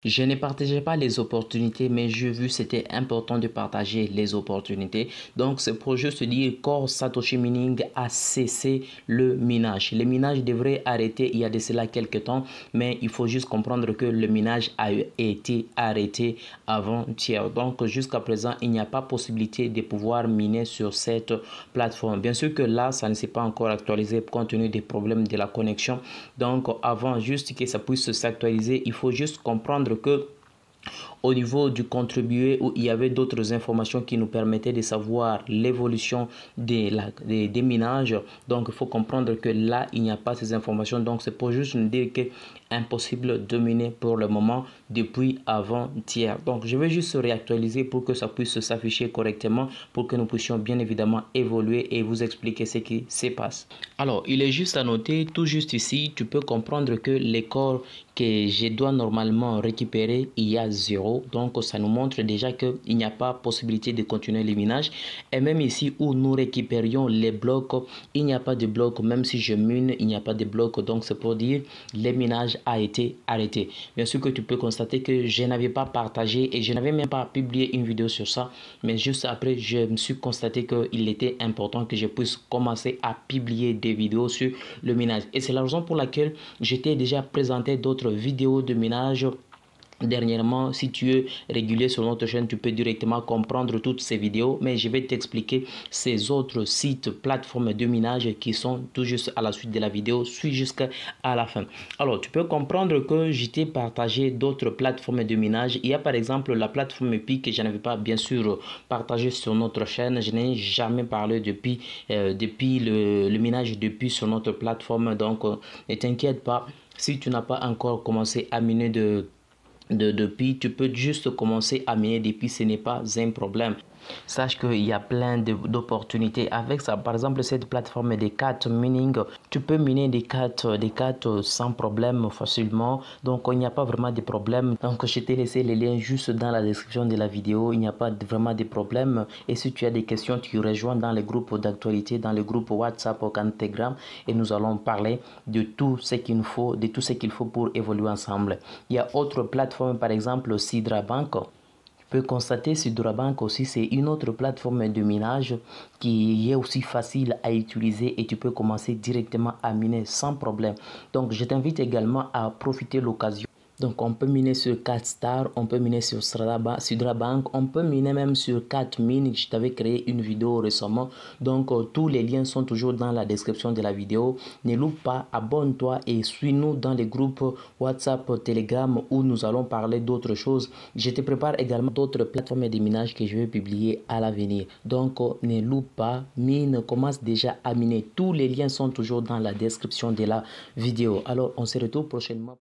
Je ne partageais pas les opportunités, mais j'ai vu c'était important de partager les opportunités. Donc, c'est pour juste dire Core Satoshi Mining a cessé le minage. Le minage devrait arrêter il y a de cela quelques temps, mais il faut juste comprendre que le minage a été arrêté avant-hier. Donc, jusqu'à présent, il n'y a pas possibilité de pouvoir miner sur cette plateforme. Bien sûr que là, ça ne s'est pas encore actualisé compte tenu des problèmes de la connexion. Donc, avant juste que ça puisse s'actualiser, il faut juste comprendre que au niveau du contribué où il y avait d'autres informations qui nous permettaient de savoir l'évolution des minages. Donc il faut comprendre que là il n'y a pas ces informations, donc c'est pour juste nous dire que impossible de miner pour le moment depuis avant-hier. Donc je vais juste réactualiser pour que ça puisse s'afficher correctement, pour que nous puissions bien évidemment évoluer et vous expliquer ce qui se passe. Alors il est juste à noter, tout juste ici tu peux comprendre que les corps que je dois normalement récupérer, il y a 0. Donc ça nous montre déjà qu'il n'y a pas possibilité de continuer le minage. Et même ici où nous récupérions les blocs, il n'y a pas de bloc. Même si je mine, il n'y a pas de bloc. Donc c'est pour dire le minage a été arrêté. Bien sûr que tu peux constater que je n'avais pas partagé et je n'avais même pas publié une vidéo sur ça. Mais juste après, je me suis constaté qu'il était important que je puisse commencer à publier des vidéos sur le minage. Et c'est la raison pour laquelle j'étais déjà présenté d'autres vidéos de minage dernièrement. Si tu es régulier sur notre chaîne, tu peux directement comprendre toutes ces vidéos, mais je vais t'expliquer ces autres sites, plateformes de minage qui sont tout juste à la suite de la vidéo. Suis jusqu'à la fin. Alors, tu peux comprendre que j'étais partagé d'autres plateformes de minage. Il y a par exemple la plateforme Pi que je n'avais pas bien sûr partagé sur notre chaîne. Je n'ai jamais parlé depuis le minage depuis sur notre plateforme. Donc, ne t'inquiète pas. Si tu n'as pas encore commencé à miner depuis, tu peux juste commencer à miner depuis, ce n'est pas un problème. Sache qu'il y a plein d'opportunités avec ça. Par exemple, cette plateforme des cartes mining, tu peux miner des cartes sans problème facilement. Donc, il n'y a pas vraiment de problème. Donc, je t'ai laissé les liens juste dans la description de la vidéo. Il n'y a pas vraiment de problème. Et si tu as des questions, tu rejoins dans les groupes d'actualité, dans le groupe WhatsApp ou Telegram. Et nous allons parler de tout ce qu'il nous faut, de tout ce qu'il faut pour évoluer ensemble. Il y a autre plateforme, par exemple, Sidra Bank. Tu peux constater Sidra Bank aussi, c'est une autre plateforme de minage qui est aussi facile à utiliser et tu peux commencer directement à miner sans problème. Donc je t'invite également à profiter de l'occasion. Donc on peut miner sur 4 Star, on peut miner sur Sidra Bank, on peut miner même sur 4 Mines. Je t'avais créé une vidéo récemment. Donc tous les liens sont toujours dans la description de la vidéo. Ne loupe pas, abonne-toi et suis-nous dans les groupes WhatsApp, Telegram où nous allons parler d'autres choses. Je te prépare également d'autres plateformes de minage que je vais publier à l'avenir. Donc ne loupe pas, mine, commence déjà à miner. Tous les liens sont toujours dans la description de la vidéo. Alors on se retrouve prochainement.